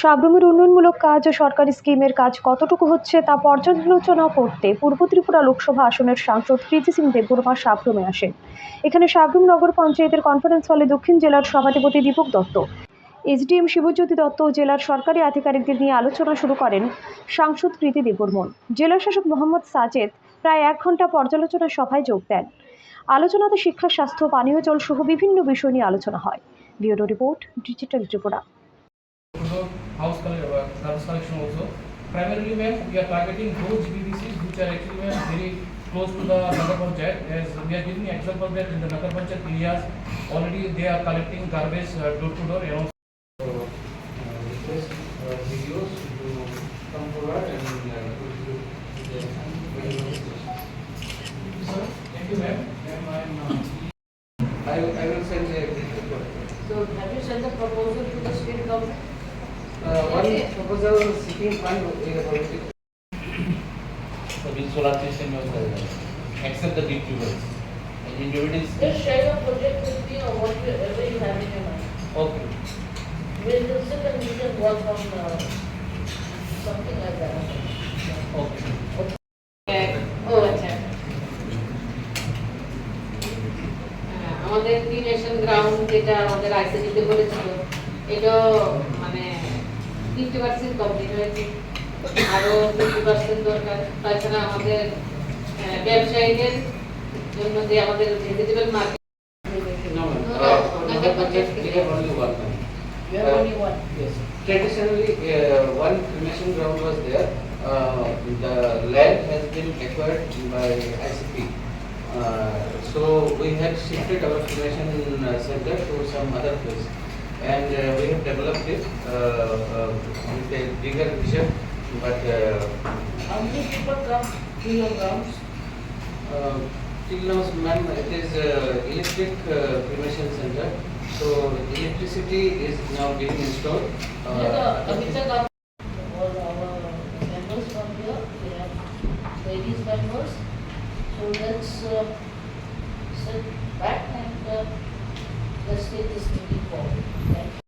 সাবরুমের উন্নয়নমূলক কাজ ও সরকারি স্কিমের কাজ কতটুকু হচ্ছে তা পর্যালোচনা করতে পূর্ব ত্রিপুরা লোকসভা আসনের সাংসদ কৃতি সিং দেববর্মা সাবরুমে আসেন। এখানে সাবরুম নগর পঞ্চায়েতের কনফারেন্স হলে দক্ষিণ জেলার সভাধিপতি দীপক দত্ত, এসডিএম শিবজ্যোতি দত্ত ও জেলার সরকারি আধিকারিকদের নিয়ে আলোচনা শুরু করেন সাংসদ কৃতি দেববর্মন। জেলা শাসক মোহাম্মদ সাজেদ প্রায় 1 ঘন্টা পর্যালোচনা সভায় যোগ দেন। আলোচনাতে শিক্ষা, স্বাস্থ্য, পানীয় জল সহ বিভিন্ন বিষয় নিয়ে আলোচনা হয়। Bureau report, digital Tripura. Garbage collection also. Primarily, ma'am, we are targeting those GBDCs which are actually, ma'am, very close to the Nagar Panchayat. As we are giving example that in the Nagar Panchayat areas, already they are collecting garbage door to door. Request videos to come forward and Thank you, ma'am. I will send a report. So have you sent the proposal to the state government? One proposal seeking fund is already. So with solar system also, except the big tubers. And individuals. Just share your project with me or whatever you have in your mind. Okay. We'll sit and we can work on something like that. Okay. Oh, আচ্ছা। আমাদের টি nation ground যেটা আমাদের আইসিডিতে করেছিল এটা মানে 50% complete হয়েছে, আরো 50% দরকার। তাছাড়া আমাদের ব্যবসায়ীদের জন্য যে আমাদের vegetable market Nagar Panchayat we have only one. we have only one. Yes. Traditionally, one cremation ground was there. The land has been acquired by ICP. So we had shifted our cremation center to some other place, and we have developed it with a bigger vision. But How many people come to your grounds? till now, ma'am, it is electric cremation center. So electricity is now being installed. The Mr. All our members from here, we have ladies members. So let's sit back and let's take this meeting forward. Thank you.